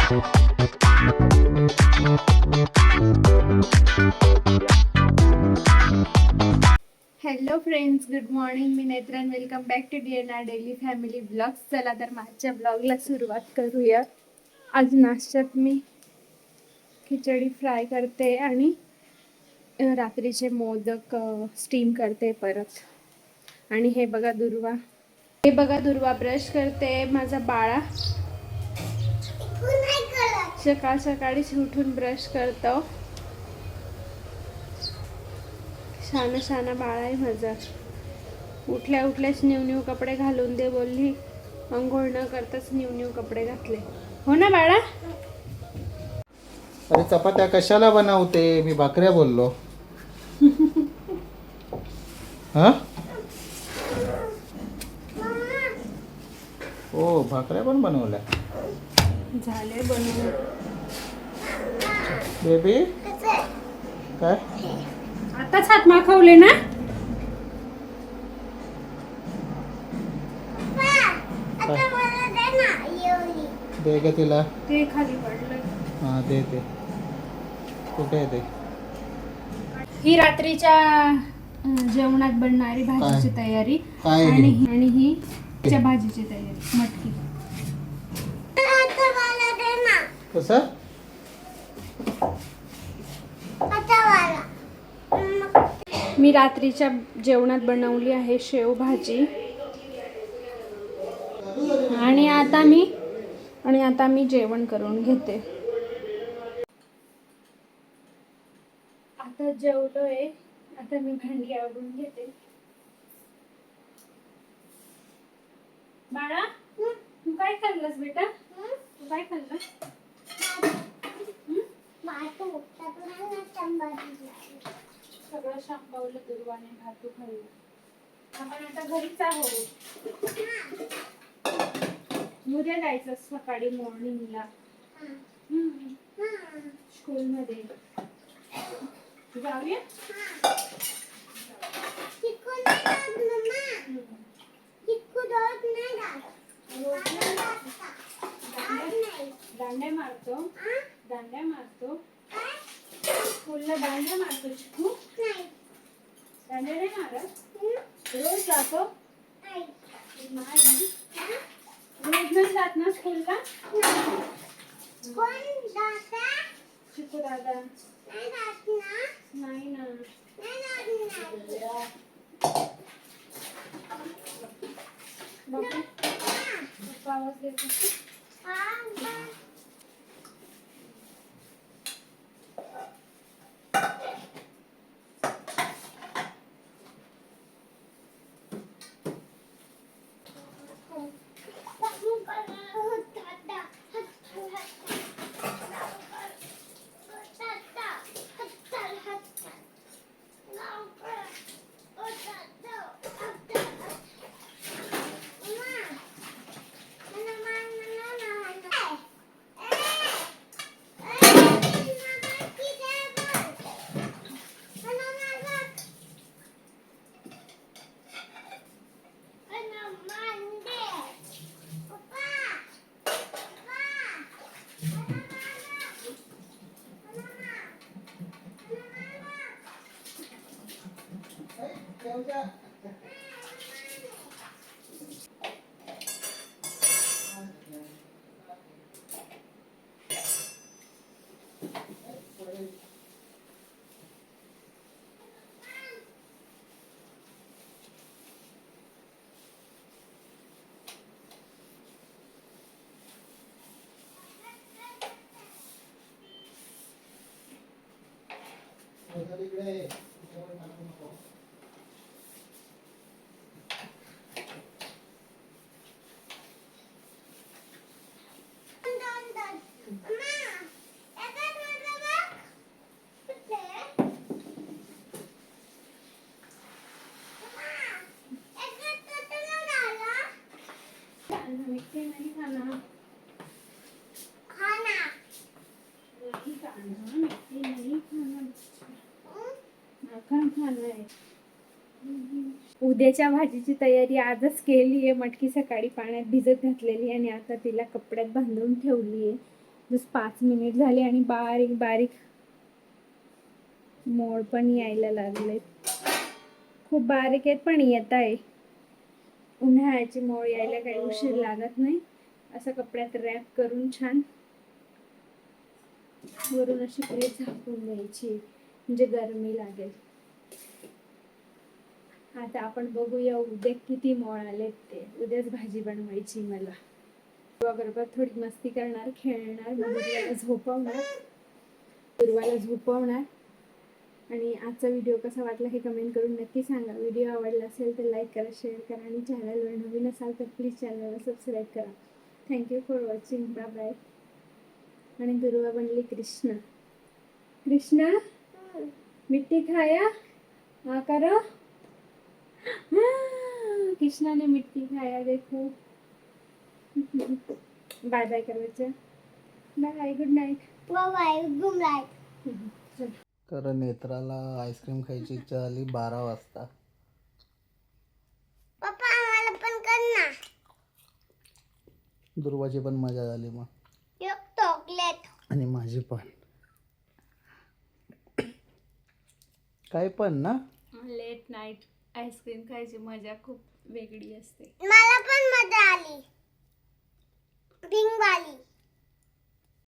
Hello friends, good morning. मी Netran. Welcome back to DNR daily family blogs. चला तर माझ्या ब्लॉगला सुरुवात करूया. आज नाश्त्यात मी खिचडी फ्राय करते आणि रात्रीचे मोदक स्टीम करते परत. आणि हे बघा दुर्वा ब्रश करते. माझा बाळा सकाळ सकाळीच उठून ब्रश करतो. शाना बाळा आहे माझा. उठल्याच न्यू कपडे घालून दे बोलली. अंघोळ न करताच न्यू कपडे घातले. हो ना बाळा? अरे चपात्या कशाला बनवते? मी भाकऱ्या बोललो. हा? हो, भाकऱ्या पण बनवल्या. झाले बनवून. बेबी काय? आताच हात माखवले ना? दे ग तिला. ते खाली पडलं. हा दे. कुठे आहे ते? ही रात्रीच्या जेवणात बनणारी भाजीची तयारी. आणि ही च्या भाजीची तयारी. मटकी. कसं? मी रात्रीच्या जेवणात बनवली आहे शेव भाजी. आणि आता मी जेवण करून घेते. आता जेवलोय. आता मी भांडी आवरून घेते. बाळा, तू काय खाल्लंस बेटा? तू काय खाल्लंस? सगळं शांपवलं दुर्वाने. भातू खाल्लं. आपण आता घरीच आहोत. उद्या जायचं सकाळी मॉर्निंगला स्कूलमध्ये. जाऊया? दांड्या मारतो. स्कूलला दांड्या मारतो चिकू. दांड्या नाही मारत. रोज जातो. रोज नाही जात ना स्कूलला? चिकू दादा नाही ना. बाबू पप्पा आवाज देतो. उद्याच्या भाजीची तयारी आजच केली आहे. मटकी सकाळी पाण्यात भिजत घातलेली आणि आता तिला कपड्यात बांधून ठेवली आहे. जस्ट 5 मिनिट झाले आणि बारीक बारीक मोड पण यायला लागले. खूप बारीक आहेत पण येत आहे. उन्हाळ्याची मोड यायला काही उशीर लागत नाही. असं कपड्यात रॅप करून छान वरून अशी प्लेट झाकून द्यायची म्हणजे गरमी लागेल. आता आपण बघूया उद्या किती मोड आलेत ते. उद्याच भाजी बनवायची मला. बरोबर थोडी मस्ती करणार, खेळणार, दुर्वाला झोपवणार आणि आजचा व्हिडिओ कसा वाटला हे कमेंट करून नक्की सांगा. व्हिडिओ आवडला असेल तर लाईक करा, शेअर करा आणि चॅनलवर नवीन असाल तर प्लीज चॅनलला सबस्क्राईब करा. Thank you for watching. Bye bye. आणि दुर्वा बनली कृष्णा. कृष्णा मिट्टी खाया हाँ करो. कृष्णा ने मिट्टी खाया देखो. बाय बाय करायचं. Bye good night. Bye good night. चल. तर नेत्राला आईस्क्रीम खायची इच्छा झाली 12 वाजता. पप्पा आम्हाला पण कर ना दुर्वाची पण मजा झाली मग. एक चॉकलेट. आणि माझी पण. काय पण ना. लेट नाईट आईस्क्रीम खायची मजा खूप वेगळी असते. मला पण मजा आली. पिंक वाली.